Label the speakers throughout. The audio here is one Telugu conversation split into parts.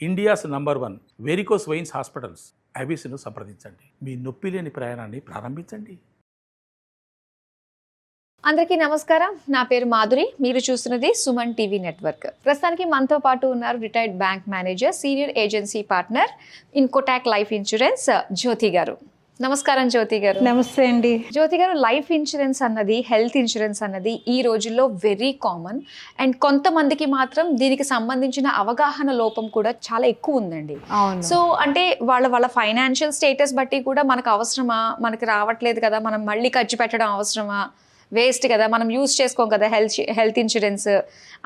Speaker 1: India's number 1 varicose veins hospitals ఐబీసీను సంప్రదించండి. మీ నొప్పి లేని ప్రయాణాన్ని ప్రారంభించండి.
Speaker 2: అందరికీ నమస్కారం. నా పేరు మాధురి. మీరు చూస్తున్నది సుమన్ టీవీ నెట్వర్క్. ప్రస్తుతానికి మనతో పాటు ఉన్నారు retired bank manager, senior agency partner in Kotak life insurance Jyothi garu. నమస్కారం జ్యోతి గారు.
Speaker 3: నమస్తే అండి.
Speaker 2: జ్యోతి గారు, లైఫ్ ఇన్సూరెన్స్ అన్నది, హెల్త్ ఇన్సూరెన్స్ అన్నది ఈ రోజుల్లో వెరీ కామన్. అండ్ కొంతమందికి మాత్రం దీనికి సంబంధించిన అవగాహన లోపం కూడా చాలా ఎక్కువ ఉందండి. సో అంటే వాళ్ళ ఫైనాన్షియల్ స్టేటస్ బట్టి కూడా మనకు అవసరమా, మనకి రావట్లేదు కదా, మనం మళ్ళీ ఖర్చు పెట్టడం అవసరమా, వేస్ట్ కదా, మనం యూజ్ చేసుకోం కదా హెల్త్ ఇన్సూరెన్స్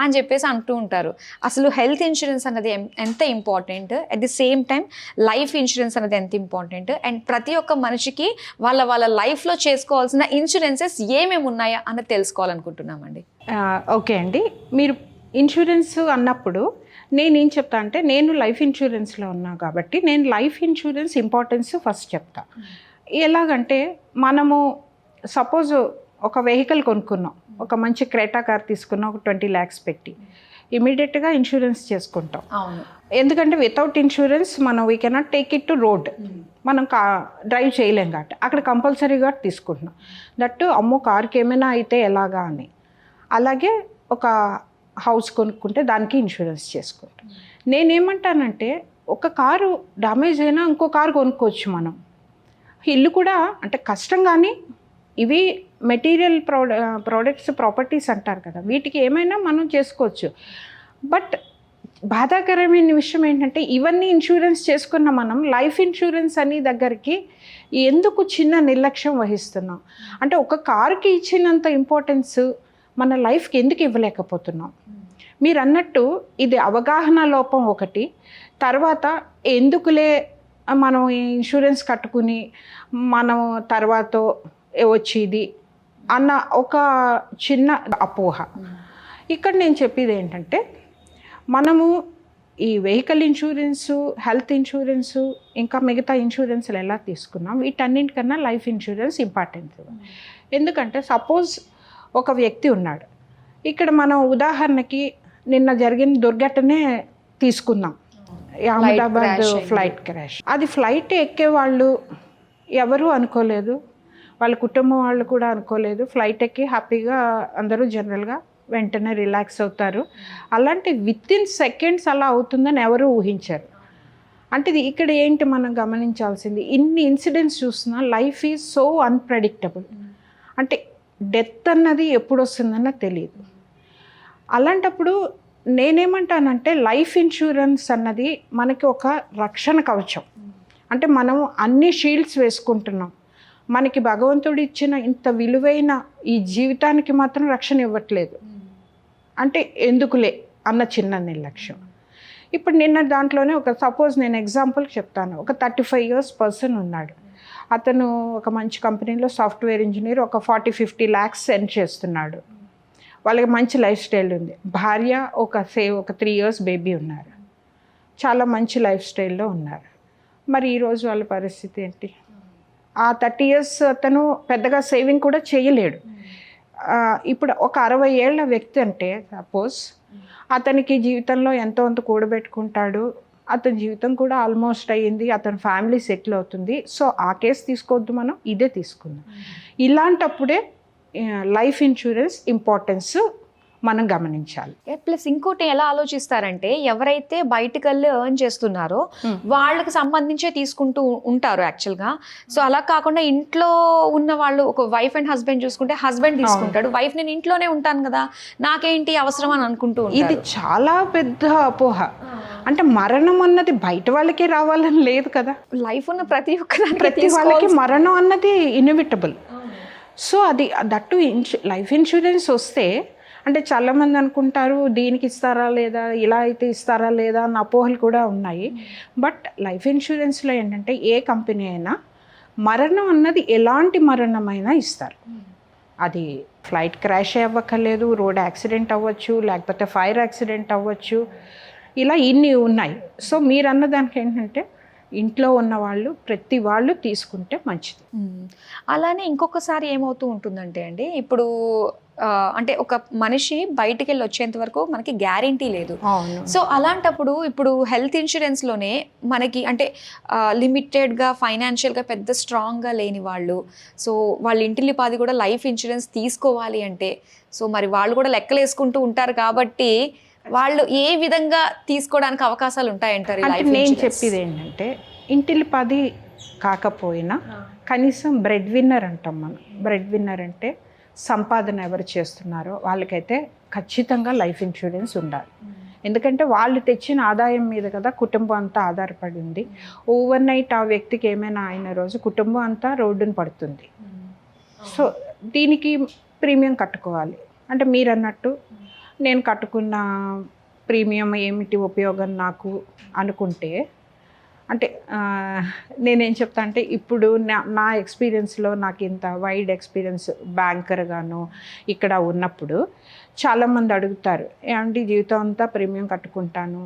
Speaker 2: అని చెప్పేసి అంటూ ఉంటారు. అసలు హెల్త్ ఇన్సూరెన్స్ అన్నది ఎంత important, at the same time life insurance అనేది ఎంత ఇంపార్టెంట్, అండ్ ప్రతి ఒక్క మనిషికి వాళ్ళ లైఫ్లో చేసుకోవాల్సిన ఇన్సూరెన్సెస్ ఏమేమి ఉన్నాయా అన్నది తెలుసుకోవాలనుకుంటున్నామండి.
Speaker 3: ఓకే అండి. మీరు ఇన్సూరెన్స్ అన్నప్పుడు నేనేం చెప్తా అంటే, నేను లైఫ్ ఇన్సూరెన్స్లో ఉన్నా కాబట్టి నేను లైఫ్ ఇన్సూరెన్స్ ఇంపార్టెన్స్ ఫస్ట్ చెప్తా. ఎలాగంటే, మనము సపోజ్ ఒక వెహికల్ కొనుక్కున్నాం, ఒక మంచి క్రేటా కార్ తీసుకున్నాం, ఒక 20 lakhs పెట్టి ఇమీడియట్గా ఇన్సూరెన్స్ చేసుకుంటాం. ఎందుకంటే వితౌట్ ఇన్సూరెన్స్ మనం we cannot take it to road, మనం డ్రైవ్ చేయలేం కాబట్టి అక్కడ కంపల్సరీగా తీసుకుంటున్నాం. దట్టు అమ్మో కార్కి ఏమైనా అయితే ఎలాగా అని. అలాగే ఒక హౌస్ కొనుక్కుంటే దానికి ఇన్సూరెన్స్ చేసుకుంటాం. నేనేమంటానంటే, ఒక కారు డ్యామేజ్ అయినా ఇంకో కారు కొనుక్కోవచ్చు మనం. ఇల్లు కూడా అంటే కష్టం, కానీ ఇవి మెటీరియల్ ప్రోడక్ట్స్, ప్రాపర్టీస్ అంటారు కదా, వీటికి ఏమైనా మనం చేసుకోవచ్చు. బట్ బాధాకరమైన విషయం ఏంటంటే, ఇవన్నీ ఇన్సూరెన్స్ చేసుకున్న మనం లైఫ్ ఇన్సూరెన్స్ అని దగ్గరికి ఎందుకు చిన్న నిర్లక్ష్యం వహిస్తున్నాం అంటే, ఒక కారుకి ఇచ్చినంత ఇంపార్టెన్స్ మన లైఫ్కి ఎందుకు ఇవ్వలేకపోతున్నాం? మీరు అన్నట్టు ఇది అవగాహన లోపం ఒకటి. తర్వాత ఎందుకులే మనం ఇన్సూరెన్స్ కట్టుకుని మనం తర్వాత వచ్చేది అన్న ఒక చిన్న అపోహ. ఇక్కడ నేను చెప్పేది ఏంటంటే, మనము ఈ వెహికల్ ఇన్సూరెన్సు, హెల్త్ ఇన్సూరెన్సు, ఇంకా మిగతా ఇన్సూరెన్స్లు ఎలా తీసుకున్నాం, వీటన్నింటికన్నా లైఫ్ ఇన్సూరెన్స్ ఇంపార్టెంట్. ఎందుకంటే సపోజ్ ఒక వ్యక్తి ఉన్నాడు, ఇక్కడ మనం ఉదాహరణకి నిన్న జరిగిన దుర్ఘటనే తీసుకుందాం, అహ్మదాబాద్ ఫ్లైట్ క్రాష్. అది ఫ్లైట్ ఎక్కే వాళ్ళు ఎవరు అనుకోలేదు, వాళ్ళ కుటుంబం వాళ్ళు కూడా అనుకోలేదు. ఫ్లైట్ ఎక్కి హ్యాపీగా అందరూ జనరల్గా వెంటనే రిలాక్స్ అవుతారు. అలాంటి వితిన్ సెకండ్స్ అలా అవుతుందని ఎవరు ఊహించారు. అంటే ఇక్కడ ఏంటి మనం గమనించాల్సింది, ఇన్ని ఇన్సిడెంట్స్ చూసినా లైఫ్ ఈజ్ సో అన్ప్రెడిక్టబుల్. అంటే డెత్ అన్నది ఎప్పుడు వస్తుందన్న తెలియదు. అలాంటప్పుడు నేనేమంటానంటే, లైఫ్ ఇన్సూరెన్స్ అన్నది మనకి ఒక రక్షణ కవచం. అంటే మనం అన్ని షీల్డ్స్ వేసుకుంటున్నాం, మనకి భగవంతుడు ఇచ్చిన ఇంత విలువైన ఈ జీవితానికి మాత్రం రక్షణ ఇవ్వట్లేదు. అంటే ఎందుకులే అన్న చిన్న నిర్లక్ష్యం. ఇప్పుడు నిన్న దాంట్లోనే ఒక సపోజ్ నేను ఎగ్జాంపుల్ చెప్తాను. ఒక 35 years పర్సన్ ఉన్నాడు. అతను ఒక మంచి కంపెనీలో సాఫ్ట్వేర్ ఇంజనీర్, ఒక 40-50 lakhs సెండ్ చేస్తున్నాడు. వాళ్ళకి మంచి లైఫ్ స్టైల్ ఉంది. భార్య ఒక 3 years బేబీ ఉన్నారు. చాలా మంచి లైఫ్ స్టైల్లో ఉన్నారు. మరి ఈరోజు వాళ్ళ పరిస్థితి ఏంటి? ఆ 30 years అతను పెద్దగా సేవింగ్ కూడా చేయలేడు. ఇప్పుడు ఒక 60 ఏళ్ల వ్యక్తి అంటే సపోజ్ అతనికి జీవితంలో ఎంతో అంత కూడబెట్టుకుంటాడు, అతని జీవితం కూడా ఆల్మోస్ట్ అయ్యింది, అతని ఫ్యామిలీ సెటిల్ అవుతుంది. సో ఆ కేసు తీసుకోవద్దు, మనం ఇదే తీసుకుందాం. ఇలాంటప్పుడే లైఫ్ ఇన్సూరెన్స్ ఇంపార్టెన్స్ మనం గమనించాలి.
Speaker 2: ప్లస్ ఇంకోటి ఎలా ఆలోచిస్తారంటే, ఎవరైతే బయటకు వెళ్ళి ఎర్న్ చేస్తున్నారో వాళ్ళకి సంబంధించే తీసుకుంటూ ఉంటారు యాక్చువల్గా. సో అలా కాకుండా ఇంట్లో ఉన్న వాళ్ళు, ఒక వైఫ్ అండ్ హస్బెండ్ చూసుకుంటే హస్బెండ్ తీసుకుంటాడు, వైఫ్ నేను ఇంట్లోనే ఉంటాను కదా, నాకేంటి అవసరం అని అనుకుంటూ ఉంటారు.
Speaker 3: ఇది చాలా పెద్ద అపోహ. అంటే మరణం అన్నది బయట వాళ్ళకే రావాలని లేదు కదా.
Speaker 2: లైఫ్ ఉన్న ప్రతి
Speaker 3: వాళ్ళకి మరణం అన్నది ఇన్ఎవిటబుల్. సో అది దట్టు లైఫ్ ఇన్సూరెన్స్ వస్తే అంటే చాలామంది అనుకుంటారు దీనికి ఇస్తారా లేదా, ఇలా అయితే ఇస్తారా లేదా అన్న అపోహలు కూడా ఉన్నాయి. బట్ లైఫ్ ఇన్సూరెన్స్లో ఏంటంటే, ఏ కంపెనీ అయినా మరణం అన్నది ఎలాంటి మరణమైనా ఇస్తారు. అది ఫ్లైట్ క్రాష్ అవ్వక్కర్లేదు, రోడ్ యాక్సిడెంట్ అవ్వచ్చు, లేకపోతే ఫైర్ యాక్సిడెంట్ అవ్వచ్చు, ఇలా ఇన్ని ఉన్నాయి. సో మీరు అన్నదానికి ఏంటంటే, ఇంట్లో ఉన్న వాళ్ళు ప్రతి వాళ్ళు తీసుకుంటే మంచిది.
Speaker 2: అలానే ఇంకొకసారి ఏమవుతూ ఉంటుందంటే అండి, ఇప్పుడు అంటే ఒక మనిషి బయటికి వెళ్ళి వచ్చేంత వరకు మనకి గ్యారెంటీ లేదు.
Speaker 3: అవును.
Speaker 2: సో అలాంటప్పుడు ఇప్పుడు హెల్త్ ఇన్సూరెన్స్లోనే మనకి అంటే లిమిటెడ్గా ఫైనాన్షియల్గా పెద్ద స్ట్రాంగ్గా లేని వాళ్ళు, సో వాళ్ళ ఇంటిల్లిపాది కూడా లైఫ్ ఇన్సూరెన్స్ తీసుకోవాలి అంటే, సో మరి వాళ్ళు కూడా లెక్కలు వేసుకుంటూ ఉంటారు కాబట్టి వాళ్ళు ఏ విధంగా తీసుకోవడానికి అవకాశాలు ఉంటాయంటారు?
Speaker 3: అంటే నేను చెప్పేది ఏంటంటే, ఇంటిల్లిపాది కాకపోయినా కనీసం బ్రెడ్ విన్నర్ అంటాం మనం. బ్రెడ్ విన్నర్ అంటే సంపాదన ఎవరు చేస్తున్నారో వాళ్ళకైతే ఖచ్చితంగా లైఫ్ ఇన్సూరెన్స్ ఉండాలి. ఎందుకంటే వాళ్ళు తెచ్చిన ఆదాయం మీద కదా కుటుంబం అంతా ఆధారపడి ఉంది. ఓవర్ నైట్ ఆ వ్యక్తికి ఏమైనా అయిన రోజు కుటుంబం అంతా రోడ్డున పడుతుంది. సో దీనికి ప్రీమియం కట్టుకోవాలి. అంటే మీరు అన్నట్టు నేను కట్టుకున్న ప్రీమియం ఏమిటి ఉపయోగం నాకు అనుకుంటే, అంటే నేనేం చెప్తా అంటే, ఇప్పుడు నా ఎక్స్పీరియన్స్లో నాకు ఇంత వైడ్ ఎక్స్పీరియన్స్ బ్యాంకర్గాను ఇక్కడ ఉన్నప్పుడు చాలామంది అడుగుతారు, ఏమంటే జీవితం అంతా ప్రీమియం కట్టుకుంటాను,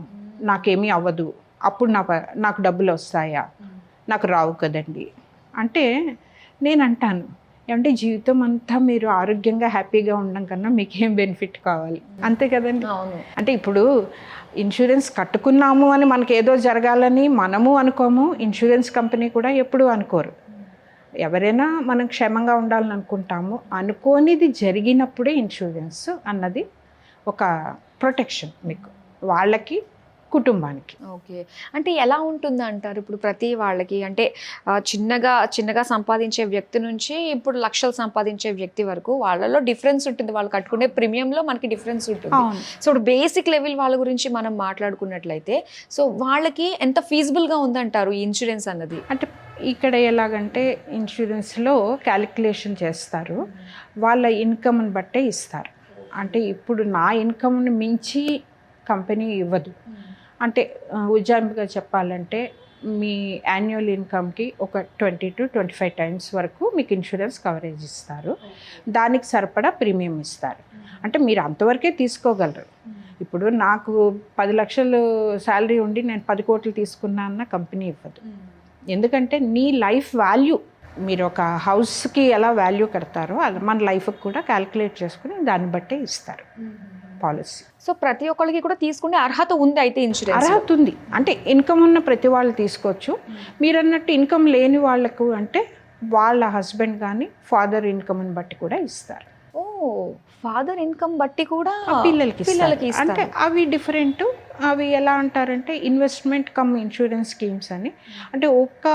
Speaker 3: నాకేమీ అవ్వదు, అప్పుడు నాకు డబ్బులు వస్తాయా? నాకు రావు కదండి అంటే నేను అంటాను, ఏమంటే జీవితం అంతా మీరు ఆరోగ్యంగా హ్యాపీగా ఉండడం కన్నా మీకేం బెనిఫిట్ కావాలి? అంతే కదండి. అంటే ఇప్పుడు ఇన్సూరెన్స్ కట్టుకున్నాము అని మనకి ఏదో జరగాలని మనము అనుకోము, ఇన్సూరెన్స్ కంపెనీ కూడా ఎప్పుడూ అనుకోరు. ఎవరైనా మనం క్షేమంగా ఉండాలని అనుకుంటాము, అనుకోనిది జరిగినప్పుడే ఇన్సూరెన్స్ అన్నది ఒక ప్రొటెక్షన్ మీకు, వాళ్ళకి, కుటుంబానికి.
Speaker 2: ఓకే. అంటే ఎలా ఉంటుంది అంటారు ఇప్పుడు ప్రతి వాళ్ళకి? అంటే చిన్నగా సంపాదించే వ్యక్తి నుంచి ఇప్పుడు లక్షలు సంపాదించే వ్యక్తి వరకు వాళ్ళలో డిఫరెన్స్ ఉంటుంది, వాళ్ళు కట్టుకునే ప్రీమియంలో మనకి డిఫరెన్స్ ఉంటుంది. సో ఇప్పుడు బేసిక్ లెవెల్ వాళ్ళ గురించి మనం మాట్లాడుకున్నట్లయితే, సో వాళ్ళకి ఎంత ఫీజిబుల్గా ఉందంటారు ఈ ఇన్సూరెన్స్ అన్నది?
Speaker 3: అంటే ఇక్కడ ఎలాగంటే ఇన్సూరెన్స్లో క్యాలిక్యులేషన్ చేస్తారు, వాళ్ళ ఇన్కమ్ని బట్టే ఇస్తారు. అంటే ఇప్పుడు నా ఇన్కమ్ని మించి కంపెనీ ఇవ్వదు. అంటే ఉజ్జాయింపుగా చెప్పాలంటే మీ యాన్యువల్ ఇన్కమ్కి ఒక 20 to 25 times వరకు మీకు ఇన్సూరెన్స్ కవరేజ్ ఇస్తారు, దానికి సరిపడా ప్రీమియం ఇస్తారు. అంటే మీరు అంతవరకే తీసుకోగలరు. ఇప్పుడు నాకు 10 లక్షలు శాలరీ ఉండి నేను 10 కోట్లు తీసుకున్నా అన్న కంపెనీ ఇవ్వదు. ఎందుకంటే నీ లైఫ్ వాల్యూ, మీరు ఒక హౌస్కి ఎలా వాల్యూ కడతారో అది మన లైఫ్కి కూడా క్యాల్కులేట్ చేసుకుని దాన్ని బట్టే ఇస్తారు పాలసీ.
Speaker 2: సో ప్రతి ఒక్కరికి కూడా తీసుకునే అర్హత ఉంది అయితే ఇన్సూరెన్స్?
Speaker 3: అర్హత ఉంది. అంటే ఇన్కమ్ ఉన్న ప్రతి వాళ్ళు తీసుకోవచ్చు. మీరు అన్నట్టు ఇన్కమ్ లేని వాళ్ళకు అంటే వాళ్ళ హస్బెండ్ కానీ ఫాదర్ ఇన్కమ్ని బట్టి కూడా ఇస్తారు.
Speaker 2: ఓ, ఫాదర్ ఇన్కమ్ బట్టి కూడా
Speaker 3: పిల్లలకి అంటే అవి డిఫరెంట్. అవి ఎలా అంటారంటే ఇన్వెస్ట్మెంట్ కమ్ ఇన్సూరెన్స్ స్కీమ్స్ అని. అంటే ఒక్క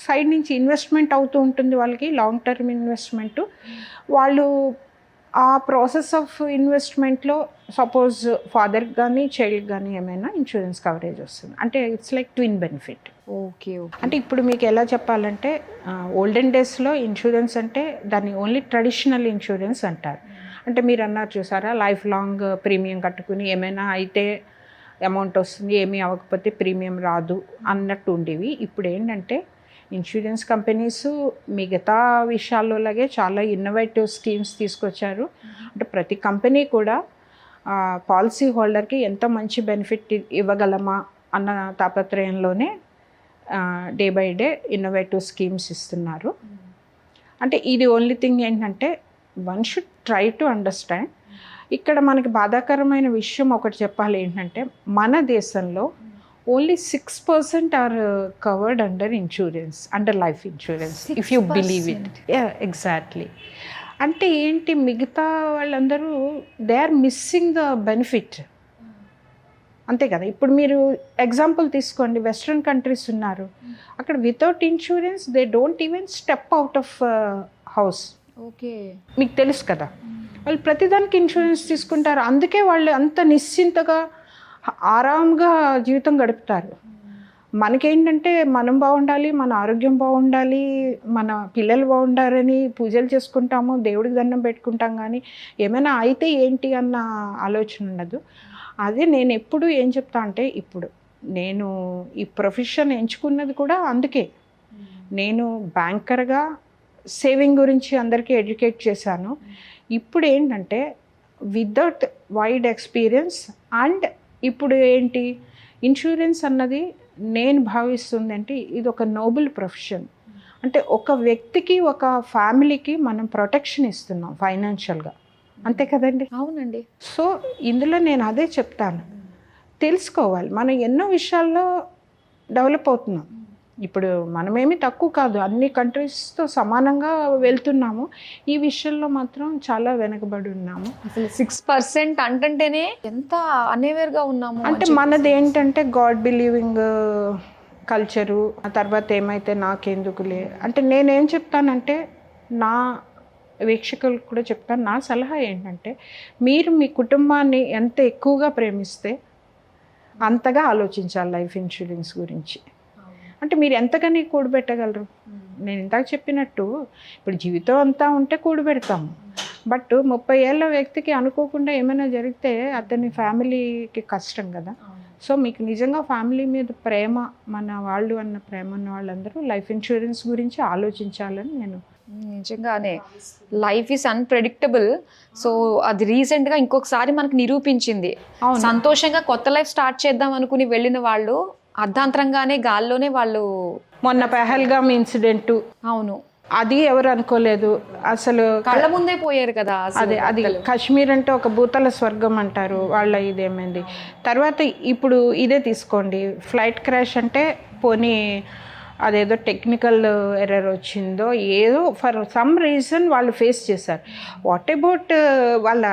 Speaker 3: సైడ్ నుంచి ఇన్వెస్ట్మెంట్ అవుతూ ఉంటుంది వాళ్ళకి, లాంగ్ టర్మ్ ఇన్వెస్ట్మెంట్. వాళ్ళు ఆ ప్రాసెస్ ఆఫ్ ఇన్వెస్ట్మెంట్లో సపోజ్ ఫాదర్కి కానీ చైల్డ్కి కానీ ఏమైనా ఇన్సూరెన్స్ కవరేజ్ వస్తుంది. అంటే it's like twin benefit.
Speaker 2: Okay.
Speaker 3: అంటే ఇప్పుడు మీకు ఎలా చెప్పాలంటే, ఓల్డెన్ డేస్లో ఇన్సూరెన్స్ అంటే దాన్ని ఓన్లీ ట్రెడిషనల్ ఇన్సూరెన్స్ అంటారు. అంటే మీరు అన్నారు చూసారా, లైఫ్ లాంగ్ ప్రీమియం కట్టుకుని ఏమైనా అయితే అమౌంట్ వస్తుంది, ఏమీ అవ్వకపోతే ప్రీమియం రాదు అన్నట్టు ఉండేవి. ఇప్పుడు ఏంటంటే ఇన్సూరెన్స్ కంపెనీస్ మిగతా విషయాల్లోలాగే చాలా ఇన్నోవేటివ్ స్కీమ్స్ తీసుకొచ్చారు. అంటే ప్రతి కంపెనీ కూడా పాలసీ హోల్డర్కి ఎంత మంచి బెనిఫిట్ ఇవ్వగలమా అన్న తాపత్రయంలోనే day by day innovative schemes ఇస్తున్నారు. అంటే ఇది ఓన్లీ థింగ్ ఏంటంటే one should try to understand. ఇక్కడ మనకి బాధాకరమైన విషయం ఒకటి చెప్పాలి ఏంటంటే, మన దేశంలో only 6% are covered under insurance, under life insurance, if you believe it. Exactly. అంటే ఏంటి, మిగతా వాళ్ళందరూ they are missing the benefit. అంతే కదా. ఇప్పుడు మీరు ఎగ్జాంపుల్ తీసుకోండి, వెస్ట్రన్ కంట్రీస్ ఉన్నారు, అక్కడ without insurance they don't even step out of house.
Speaker 2: Okay,
Speaker 3: మీకు తెలుసు కదా, వాళ్ళు ప్రతిదానికి ఇన్సూరెన్స్ తీసుకుంటారు. అందుకే వాళ్ళు అంత నిశ్చింతగా ఆరాంగా జీవితం గడుపుతారు. మనకేంటంటే మనం బాగుండాలి, మన ఆరోగ్యం బాగుండాలి, మన పిల్లలు బాగుండాలని పూజలు చేసుకుంటాము, దేవుడికి దండం పెట్టుకుంటాం, కానీ ఏమైనా అయితే ఏంటి అన్న ఆలోచన ఉండదు. అదే నేను ఎప్పుడు ఏం చెప్తా అంటే, ఇప్పుడు నేను ఈ ప్రొఫెషన్ ఎంచుకున్నది కూడా అందుకే. నేను బ్యాంకర్గా సేవింగ్ గురించి అందరికీ ఎడ్యుకేట్ చేశాను. ఇప్పుడు ఏంటంటే వితౌట్ వైడ్ ఎక్స్పీరియన్స్ అండ్ ఇప్పుడు ఏంటి ఇన్సూరెన్స్ అన్నది నేను భావిస్తుంది అంటే ఇది ఒక నోబుల్ ప్రొఫెషన్. అంటే ఒక వ్యక్తికి, ఒక ఫ్యామిలీకి మనం ప్రొటెక్షన్ ఇస్తున్నాం ఫైనాన్షియల్గా. అంతే కదండి.
Speaker 2: అవునండి.
Speaker 3: సో ఇందులో నేను అదే చెప్తాను, తెలుసుకోవాలి. మనం ఎన్నో విషయాల్లో డెవలప్ అవుతున్నాం. ఇప్పుడు మనమేమి తక్కువ కాదు, అన్ని కంట్రీస్తో సమానంగా వెళ్తున్నాము. ఈ విషయంలో మాత్రం చాలా వెనకబడి ఉన్నాము.
Speaker 2: అసలు 6% అంటేనే ఎంత అనేవేర్గా ఉన్నాము.
Speaker 3: అంటే మనది ఏంటంటే గాడ్ బిలీవింగ్ కల్చరు. ఆ తర్వాత ఏమైతే నాకెందుకులే అంటే నేనేం చెప్తానంటే, నా వీక్షకులకు కూడా చెప్తాను, నా సలహా ఏంటంటే, మీరు మీ కుటుంబాన్ని ఎంత ఎక్కువగా ప్రేమిస్తే అంతగా ఆలోచించాలి లైఫ్ ఇన్సూరెన్స్ గురించి. అంటే మీరు ఎంతకని కూడబెట్టగలరు? నేను ఇందాక చెప్పినట్టు ఇప్పుడు జీవితం అంతా ఉంటే కూడబెడతాము, బట్ 30 ఏళ్ళ వ్యక్తికి అనుకోకుండా ఏమైనా జరిగితే అతని ఫ్యామిలీకి కష్టం కదా. సో మీకు నిజంగా ఫ్యామిలీ మీద ప్రేమ, మన వాళ్ళు అన్న ప్రేమ ఉన్న వాళ్ళందరూ లైఫ్ ఇన్సూరెన్స్ గురించి ఆలోచించాలని నేను
Speaker 2: నిజంగానే. Life is unpredictable. సో అది రీసెంట్గా ఇంకొకసారి మనకు నిరూపించింది. సంతోషంగా కొత్త లైఫ్ స్టార్ట్ చేద్దాం అనుకుని వెళ్ళిన వాళ్ళు అర్ధాంతరంగానే గాల్లోనే వాళ్ళు.
Speaker 3: మొన్న పెహల్గామ్ ఇన్సిడెంట్,
Speaker 2: అవును,
Speaker 3: అది ఎవరు అనుకోలేదు అసలు,
Speaker 2: కళ్ళ ముందే పోయారు కదా.
Speaker 3: అదే అది కాశ్మీర్ అంటే ఒక భూతల స్వర్గం అంటారు, వాళ్ళ ఇదేమైంది. తర్వాత ఇప్పుడు ఇదే తీసుకోండి, ఫ్లైట్ క్రాష్ అంటే పోనీ అదేదో టెక్నికల్ ఎర్రర్ వచ్చిందో ఏదో ఫర్ సమ్ రీజన్ వాళ్ళు ఫేస్ చేశారు. వాట్ అబౌట్ వాళ్ళ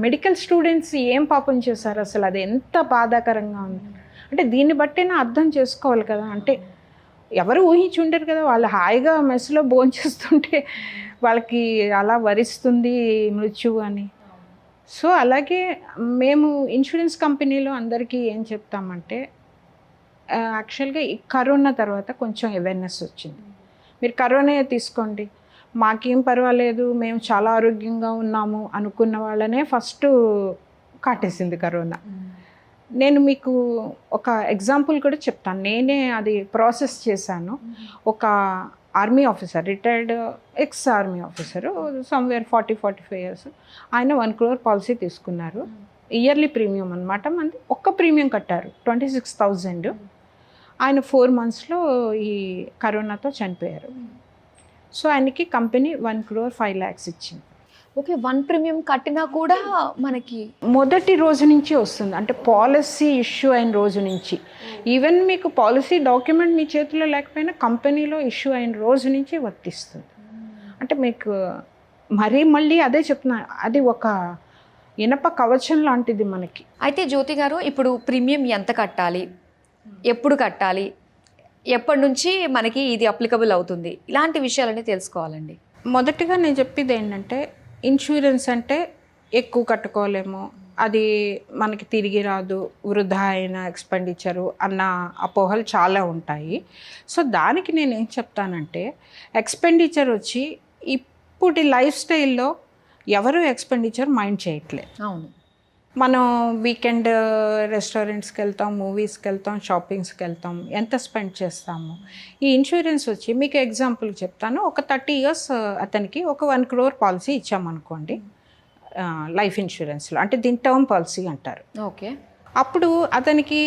Speaker 3: మెడికల్ స్టూడెంట్స్ ఏం పాపం చేశారు అసలు? అది ఎంత బాధాకరంగా ఉంది అంటే దీన్ని బట్టినా అర్థం చేసుకోవాలి కదా. అంటే ఎవరు ఊహించి ఉండరు కదా, వాళ్ళు హాయిగా మెస్లో భోంచేస్తుంటే వాళ్ళకి అలా వరిస్తుంది మృత్యువు అని. సో అలాగే మేము ఇన్సూరెన్స్ కంపెనీలో అందరికీ ఏం చెప్తామంటే, యాక్చువల్గా ఈ కరోనా తర్వాత కొంచెం అవేర్నెస్ వచ్చింది. మీరు కరోనా తీసుకోండి, మాకేం పర్వాలేదు మేము చాలా ఆరోగ్యంగా ఉన్నాము అనుకున్న వాళ్ళనే ఫస్ట్ కాటేసింది కరోనా. నేను మీకు ఒక ఎగ్జాంపుల్ కూడా చెప్తాను, నేనే అది ప్రాసెస్ చేశాను. ఒక army officer, retired ex army officer, somewhere 40-45 years, ఆయన 1 crore పాలసీ తీసుకున్నారు. ఇయర్లీ ప్రీమియం అనమాట, మంది ఒక్క ప్రీమియం కట్టారు 26,000. ఆయన 4 monthsలో ఈ కరోనాతో చనిపోయారు. సో ఆయనకి కంపెనీ 1 crore 5 lakhs ఇచ్చింది.
Speaker 2: ఓకే, 1 ప్రీమియం కట్టినా కూడా మనకి
Speaker 3: మొదటి రోజు నుంచి వస్తుంది, అంటే పాలసీ ఇష్యూ అయిన రోజు నుంచి. ఈవెన్ మీకు పాలసీ డాక్యుమెంట్ మీ చేతిలో లేకపోయినా కంపెనీలో ఇష్యూ అయిన రోజు నుంచి వర్తిస్తుంది. అంటే మీకు మళ్ళీ అదే చెప్తున్నా, అది ఒక ఇనప కవచం లాంటిది మనకి.
Speaker 2: అయితే జ్యోతి గారు, ఇప్పుడు ప్రీమియం ఎంత కట్టాలి, ఎప్పుడు కట్టాలి, ఎప్పటి నుంచి మనకి ఇది అప్లికబుల్ అవుతుంది, ఇలాంటి విషయాలన్నీ తెలుసుకోవాలండి.
Speaker 3: మొదటిగా నేను చెప్పేది ఏంటంటే, ఇన్సూరెన్స్ అంటే ఎక్కువ కట్టుకోలేము, అది మనకి తిరిగి రాదు, వృధా అయిన ఎక్స్పెండిచరు అన్న అపోహలు చాలా ఉంటాయి. సో దానికి నేను ఏం చెప్తానంటే, ఎక్స్పెండిచర్ వచ్చి ఇప్పుడు లైఫ్ స్టైల్లో ఎవరు ఎక్స్పెండిచర్ మైండ్ చేయట్లేదు.
Speaker 2: అవును,
Speaker 3: మనం వీకెండ్ రెస్టారెంట్స్కి వెళ్తాం, మూవీస్కి వెళ్తాం, షాపింగ్స్కి వెళ్తాం, ఎంత స్పెండ్ చేస్తాము. ఈ ఇన్సూరెన్స్ వచ్చి మీకు ఎగ్జాంపుల్ చెప్తాను, ఒక 30 years అతనికి ఒక 1 crore పాలసీ ఇచ్చామనుకోండి లైఫ్ ఇన్సూరెన్స్లో, అంటే దీని టర్మ్ పాలసీ అంటారు.
Speaker 2: ఓకే,
Speaker 3: అప్పుడు అతనికి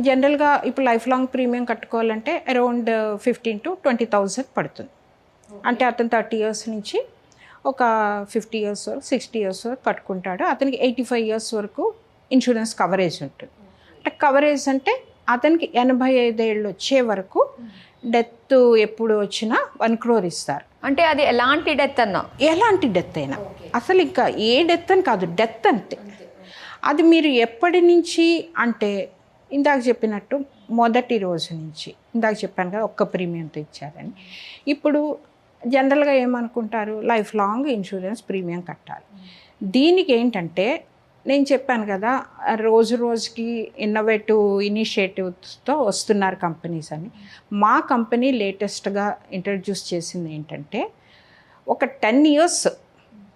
Speaker 3: జనరల్గా ఇప్పుడు లైఫ్ లాంగ్ ప్రీమియం కట్టుకోవాలంటే అరౌండ్ 15,000 to 20,000 పడుతుంది. అంటే అతను 30 years నుంచి ఒక 50 years వరకు 60 years వరకు కట్టుకుంటాడు. అతనికి 85 years వరకు ఇన్సూరెన్స్ కవరేజ్ ఉంటుంది. అంటే కవరేజ్ అంటే అతనికి 85 ఏళ్ళు వచ్చే వరకు డెత్ ఎప్పుడు వచ్చినా 1 crore ఇస్తారు.
Speaker 2: అంటే అది ఎలాంటి డెత్ అన్నా,
Speaker 3: ఎలాంటి డెత్ అయినా, అసలు ఇంకా ఏ డెత్ అని కాదు, డెత్ అంతే. అది మీరు ఎప్పటి నుంచి అంటే ఇందాక చెప్పినట్టు మొదటి రోజు నుంచి, ఇందాక చెప్పాను కదా ఒక్క ప్రీమియంతో ఇచ్చారని. ఇప్పుడు జనరల్గా ఏమనుకుంటారు, లైఫ్ లాంగ్ ఇన్సూరెన్స్ ప్రీమియం కట్టాలి. దీనికి ఏంటంటే నేను చెప్పాను కదా, రోజు రోజుకి ఇన్నోవేటివ్ ఇనిషియేటివ్స్తో వస్తున్నారు కంపెనీస్ అని. మా కంపెనీ లేటెస్ట్గా ఇంట్రడ్యూస్ చేసింది ఏంటంటే, ఒక 10 years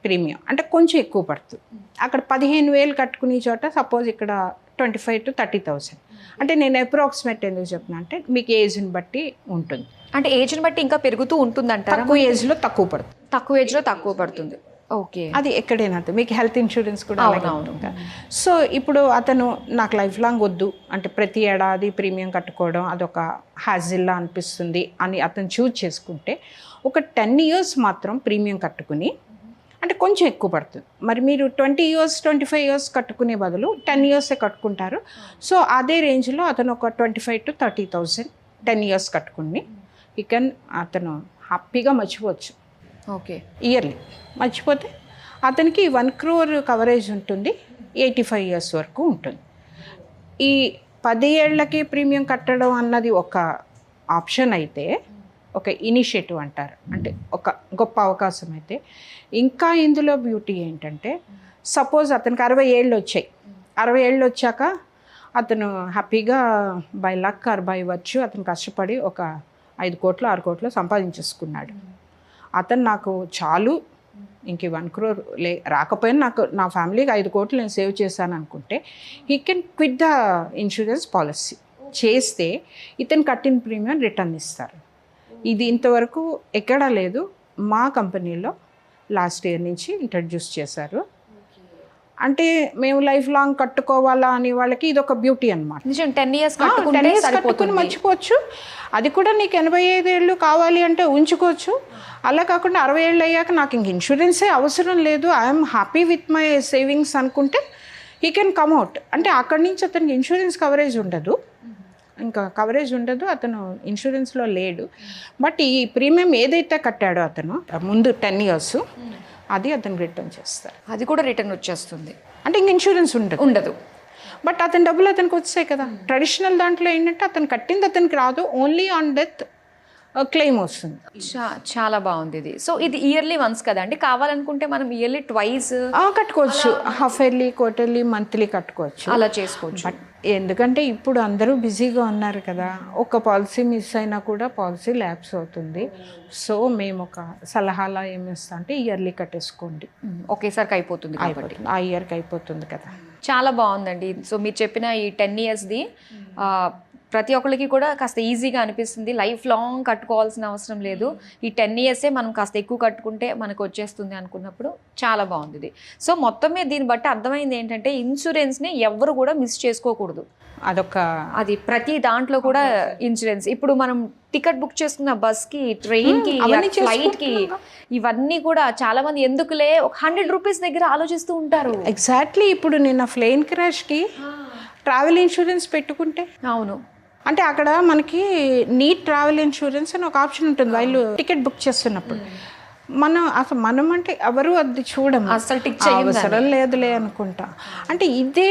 Speaker 3: ప్రీమియం అంటే కొంచెం ఎక్కువ పడుతుంది. అక్కడ 15,000 కట్టుకునే చోట సపోజ్ ఇక్కడ 25,000 to 30,000. అంటే నేను అప్రాక్సిమేట్ ఎందుకు చెప్తున్నా అంటే, మీకు ఏజ్ని బట్టి ఉంటుంది.
Speaker 2: అంటే ఏజ్ని బట్టి ఇంకా పెరుగుతూ ఉంటుందంటారా?
Speaker 3: తక్కువ ఏజ్లో తక్కువ పడుతుంది,
Speaker 2: తక్కువ ఏజ్లో తక్కువ పడుతుంది. ఓకే,
Speaker 3: అది ఎక్కడైనా మీకు హెల్త్ ఇన్సూరెన్స్ కూడా అలాగే ఉంటుంది. సో ఇప్పుడు అతను నాకు లైఫ్ లాంగ్ వద్దు అంటే ప్రతి ఏడాది ప్రీమియం కట్టుకోవడం అదొక హ్యాజిల్లా అనిపిస్తుంది అని అతను చూజ్ చేసుకుంటే, ఒక 10 years మాత్రం ప్రీమియం కట్టుకుని, అంటే కొంచెం ఎక్కువ పడుతుంది. మరి మీరు 20 years 25 years కట్టుకునే బదులు 10 years కట్టుకుంటారు. సో అదే రేంజ్లో అతను ఒక 25,000 to 30,000 10 years కట్టుకుని అతను హ్యాపీగా మర్చిపోవచ్చు
Speaker 2: ఓకే.
Speaker 3: ఇయర్లీ. మర్చిపోతే అతనికి 1 crore కవరేజ్ ఉంటుంది, 85 years వరకు ఉంటుంది. ఈ 10 ఏళ్లకి ప్రీమియం కట్టడం అన్నది ఒక ఆప్షన్ అయితే, ఒక ఇనిషియేటివ్ అంటారు, అంటే ఒక గొప్ప అవకాశం అయితే, ఇంకా ఇందులో బ్యూటీ ఏంటంటే సపోజ్ అతనికి 60 ఏళ్ళు వచ్చాయి. 60 ఏళ్ళు వచ్చాక అతను హ్యాపీగా by luck or by virtue అతను కష్టపడి ఒక 5 కోట్లు 6 కోట్లు సంపాదించేసుకున్నాడు. అతను నాకు చాలు, ఇంక 1 crore రాకపోయినా నాకు నా ఫ్యామిలీకి 5 కోట్లు నేను సేవ్ చేశాను అనుకుంటే he can quit the insurance policy. చేస్తే ఇతను కట్టిన ప్రీమియం రిటర్న్ ఇస్తారు. ఇది ఇంతవరకు ఎక్కడా లేదు. మా కంపెనీలో లాస్ట్ ఇయర్ నుంచి ఇంట్రడ్యూస్ చేశారు. అంటే మేము లైఫ్ లాంగ్ కట్టుకోవాలా అని వాళ్ళకి ఇది ఒక బ్యూటీ అనమాట.
Speaker 2: 10 years
Speaker 3: కట్టుకుని మర్చిపోవచ్చు. అది కూడా నీకు 85 ఏళ్ళు కావాలి అంటే ఉంచుకోవచ్చు. అలా కాకుండా 60 ఏళ్ళు అయ్యాక నాకు ఇంక ఇన్సూరెన్సే అవసరం లేదు, I'm happy with my savings అనుకుంటే హీ కెన్ కమ్అవుట్. అంటే అక్కడి నుంచి అతనికి ఇన్సూరెన్స్ కవరేజ్ ఉండదు, అతను ఇన్సూరెన్స్లో లేడు. బట్ ఈ ప్రీమియం ఏదైతే కట్టాడో అతను ముందు 10 years అది అతను రిటర్న్ చేస్తారు.
Speaker 2: అది కూడా రిటర్న్ వచ్చేస్తుంది.
Speaker 3: అంటే ఇంక ఇన్సూరెన్స్ ఉండదు. బట్ అతని డబ్బులు అతనికి వచ్చాయి కదా. ట్రెడిషనల్ దాంట్లో ఏంటంటే అతను కట్టింది అతనికి రాదు, ఓన్లీ ఆన్ డెత్ క్లెయిమ్ వస్తుంది.
Speaker 2: చాలా బాగుంది ఇది. సో ఇది ఇయర్లీ వన్స్ కదండి, కావాలనుకుంటే మనం ఇయర్లీ ట్వైస్
Speaker 3: కట్టుకోవచ్చు, హాఫ్ ఇయర్లీ, క్వార్టర్లీ, మంత్లీ కట్టుకోవచ్చు,
Speaker 2: అలా చేసుకోవచ్చు.
Speaker 3: బట్ ఎందుకంటే ఇప్పుడు అందరూ బిజీగా ఉన్నారు కదా, ఒక పాలసీ మిస్ అయినా కూడా పాలసీ ల్యాప్స్ అవుతుంది. సో మేము ఒక సలహాలా ఏమిస్తాం అంటే ఇయర్లీ కట్టేసుకోండి,
Speaker 2: ఒకేసారికి అయిపోతుంది కాబట్టి
Speaker 3: ఆ ఇయర్కి అయిపోతుంది కదా.
Speaker 2: చాలా బాగుందండి. సో మీరు చెప్పిన ఈ 10 yearsది ప్రతి ఒక్కరికి కూడా కాస్త ఈజీగా అనిపిస్తుంది. లైఫ్ లాంగ్ కట్టుకోవాల్సిన అవసరం లేదు, ఈ 10 yearsే మనం కాస్త ఎక్కువ కట్టుకుంటే మనకు వచ్చేస్తుంది అనుకున్నప్పుడు చాలా బాగుంది ఇది. సో మొత్తం మీద దీన్ని బట్టి అర్థమైంది ఏంటంటే ఇన్సూరెన్స్ని ఎవరు కూడా మిస్ చేసుకోకూడదు. అది ప్రతి దాంట్లో కూడా ఇన్సూరెన్స్. ఇప్పుడు మనం టికెట్ బుక్ చేసుకున్న బస్కి, ట్రైన్కి, ఫ్లైట్కి, ఇవన్నీ కూడా చాలా మంది ఎందుకులే ఒక 100 rupees దగ్గర ఆలోచిస్తూ ఉంటారు.
Speaker 3: ఎగ్జాక్ట్లీ. ఇప్పుడు నేను ప్లేన్ క్రాష్కి ట్రావెల్ ఇన్సూరెన్స్ పెట్టుకుంటే,
Speaker 2: అవును,
Speaker 3: అంటే అక్కడ మనకి నీట్ ట్రావెల్ ఇన్సూరెన్స్ అని ఒక ఆప్షన్ ఉంటుంది వాళ్ళు టికెట్ బుక్ చేస్తున్నప్పుడు. మనం అంటే ఎవరు అది చూడము,
Speaker 2: అసలు టిక్
Speaker 3: అవసరం లేదులే అనుకుంటా. అంటే ఇదే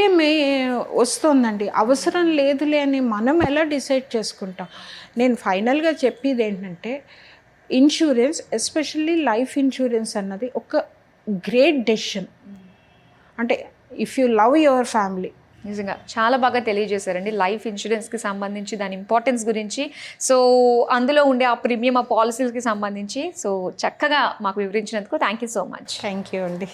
Speaker 3: వస్తుందండి, అవసరం లేదులే అని మనం ఎలా డిసైడ్ చేసుకుంటాం. నేను ఫైనల్గా చెప్పేది ఏంటంటే ఇన్సూరెన్స్, ఎస్పెషల్లీ లైఫ్ ఇన్సూరెన్స్ అన్నది ఒక గ్రేట్ డెసిషన్. అంటే if you love your family.
Speaker 2: నిజంగా చాలా బాగా తెలియజేశారండి లైఫ్ ఇన్సూరెన్స్కి సంబంధించి, దాని ఇంపార్టెన్స్ గురించి. సో అందులో ఉండే ఆ ప్రీమియం, ఆ పాలసీలకి సంబంధించి సో చక్కగా మాకు వివరించినందుకు thank you so much.
Speaker 3: Thank you అండి.